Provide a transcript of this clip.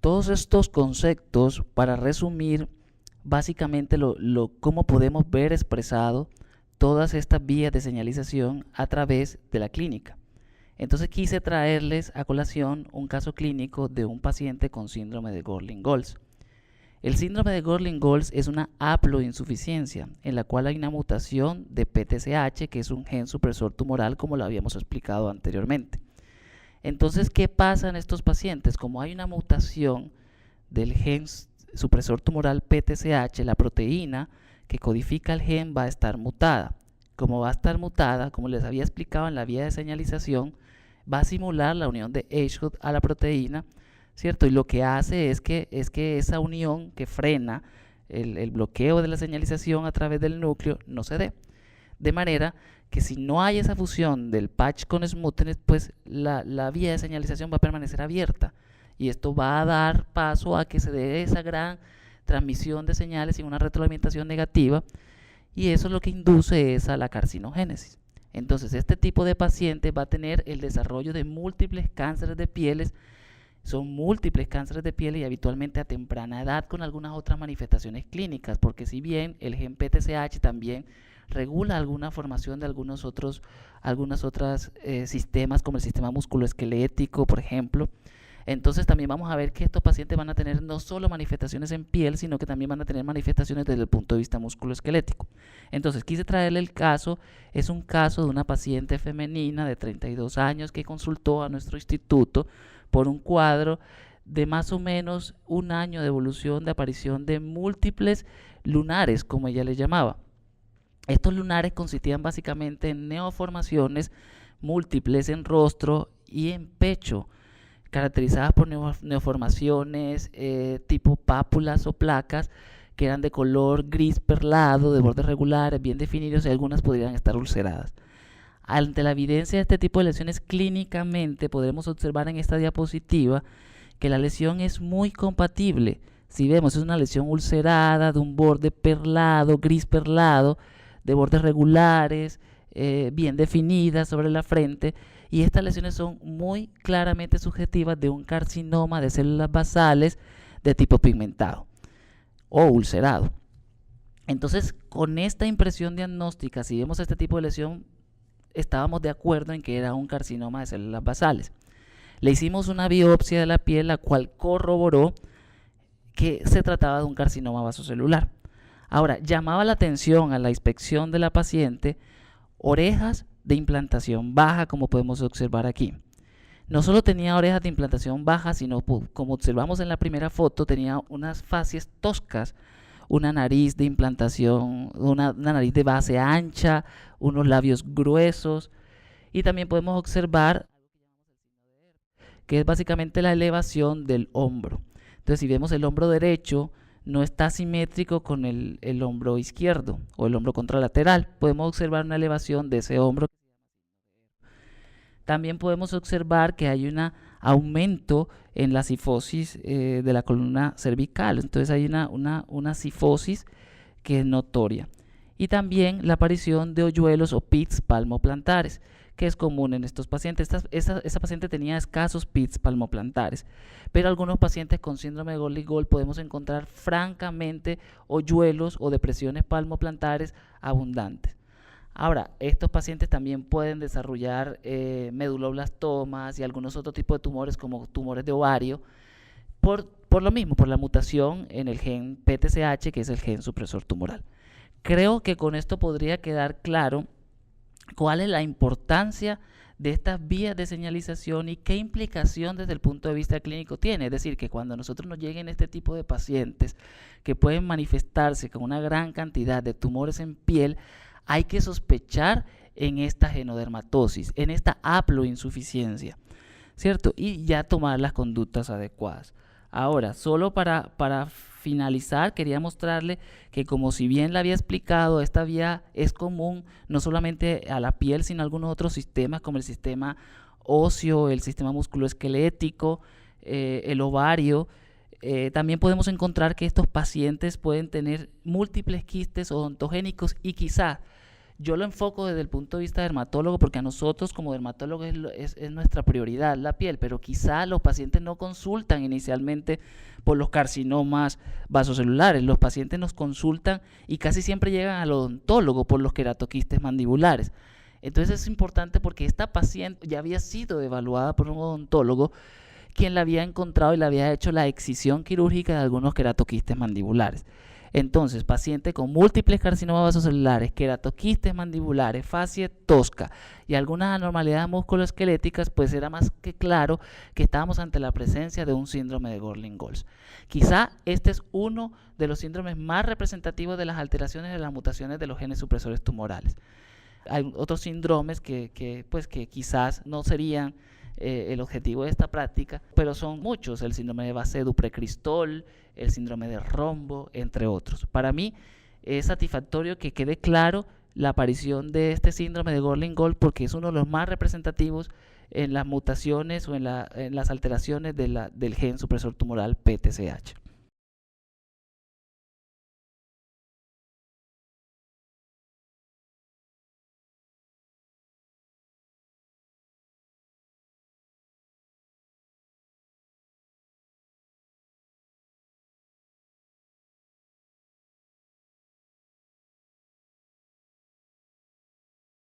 todos estos conceptos, para resumir básicamente cómo podemos ver expresado todas estas vías de señalización a través de la clínica. Entonces quise traerles a colación un caso clínico de un paciente con síndrome de Gorlin-Goltz. El síndrome de Gorlin-Goltz es una haploinsuficiencia en la cual hay una mutación de PTCH, que es un gen supresor tumoral, como lo habíamos explicado anteriormente. Entonces, ¿qué pasa en estos pacientes? Como hay una mutación del gen supresor tumoral PTCH, la proteína que codifica el gen va a estar mutada. Como va a estar mutada, como les había explicado en la vía de señalización, va a simular la unión de HHUD a la proteína, ¿cierto? Y lo que hace es que esa unión que frena el bloqueo de la señalización a través del núcleo no se dé. De manera que si no hay esa fusión del patch con smoothness, pues la vía de señalización va a permanecer abierta. Y esto va a dar paso a que se dé esa gran transmisión de señales y una retroalimentación negativa. Y eso lo que induce es a la carcinogénesis. Entonces, este tipo de paciente va a tener el desarrollo de múltiples cánceres de pieles. Son múltiples cánceres de piel y habitualmente a temprana edad con algunas otras manifestaciones clínicas, porque si bien el gen PTCH también regula alguna formación de algunos otros sistemas, como el sistema musculoesquelético, por ejemplo, entonces también vamos a ver que estos pacientes van a tener no solo manifestaciones en piel, sino que también van a tener manifestaciones desde el punto de vista musculoesquelético. Entonces quise traerle el caso, es un caso de una paciente femenina de 32 años que consultó a nuestro instituto por un cuadro de más o menos un año de evolución de aparición de múltiples lunares, como ella le llamaba. Estos lunares consistían básicamente en neoformaciones múltiples en rostro y en pecho, caracterizadas por neoformaciones tipo pápulas o placas que eran de color gris perlado, de bordes regulares, bien definidos, y algunas podrían estar ulceradas. Ante la evidencia de este tipo de lesiones clínicamente podremos observar en esta diapositiva que la lesión es muy compatible. Si vemos, es una lesión ulcerada de un borde perlado, gris perlado, de bordes regulares, bien definidas sobre la frente, y estas lesiones son muy claramente subjetivas de un carcinoma de células basales de tipo pigmentado o ulcerado. Entonces, con esta impresión diagnóstica, si vemos este tipo de lesión, estábamos de acuerdo en que era un carcinoma de células basales. Le hicimos una biopsia de la piel, la cual corroboró que se trataba de un carcinoma vasocelular. Ahora, llamaba la atención a la inspección de la paciente orejas de implantación baja, como podemos observar aquí. No solo tenía orejas de implantación baja, sino, como observamos en la primera foto, tenía unas facies toscas, una nariz de implantación, una nariz de base ancha, unos labios gruesos, y también podemos observar que es básicamente la elevación del hombro. Entonces, si vemos el hombro derecho, no está simétrico con el hombro izquierdo o el hombro contralateral. Podemos observar una elevación de ese hombro. También podemos observar que hay un aumento en la cifosis de la columna cervical. Entonces hay una cifosis que es notoria. Y también la aparición de hoyuelos o pits palmoplantares, que es común en estos pacientes. Esa paciente tenía escasos pits palmoplantares, pero algunos pacientes con síndrome de Gorlin-Goltz podemos encontrar francamente hoyuelos o depresiones palmoplantares abundantes. Ahora, estos pacientes también pueden desarrollar meduloblastomas y algunos otros tipos de tumores como tumores de ovario por lo mismo, por la mutación en el gen PTCH, que es el gen supresor tumoral. Creo que con esto podría quedar claro cuál es la importancia de estas vías de señalización y qué implicación desde el punto de vista clínico tiene. Es decir, que cuando a nosotros nos lleguen este tipo de pacientes que pueden manifestarse con una gran cantidad de tumores en piel, hay que sospechar en esta genodermatosis, en esta haploinsuficiencia, ¿cierto? Y ya tomar las conductas adecuadas. Ahora, solo para finalizar, quería mostrarle que, como si bien la había explicado, esta vía es común no solamente a la piel, sino a algunos otros sistemas como el sistema óseo, el sistema musculoesquelético, el ovario. También podemos encontrar que estos pacientes pueden tener múltiples quistes odontogénicos y quizá, Yo lo enfoco desde el punto de vista dermatólogo porque a nosotros como dermatólogos es nuestra prioridad la piel, pero quizá los pacientes no consultan inicialmente por los carcinomas vasocelulares. Los pacientes nos consultan y casi siempre llegan al odontólogo por los queratoquistes mandibulares. Entonces es importante porque esta paciente ya había sido evaluada por un odontólogo quien la había encontrado y le había hecho la excisión quirúrgica de algunos queratoquistes mandibulares. Entonces, paciente con múltiples carcinomas vasocelulares, queratoquistes mandibulares, fascia tosca y algunas anormalidades musculoesqueléticas, pues era más que claro que estábamos ante la presencia de un síndrome de Gorlin-Goltz. Quizá este es uno de los síndromes más representativos de las alteraciones de las mutaciones de los genes supresores tumorales. Hay otros síndromes que quizás no serían el objetivo de esta práctica, pero son muchos: el síndrome de Bacedu-Precristol, el síndrome de Rombo, entre otros. Para mí es satisfactorio que quede claro la aparición de este síndrome de Gorlin-Goltz porque es uno de los más representativos en las mutaciones o en las alteraciones del gen supresor tumoral PTCH.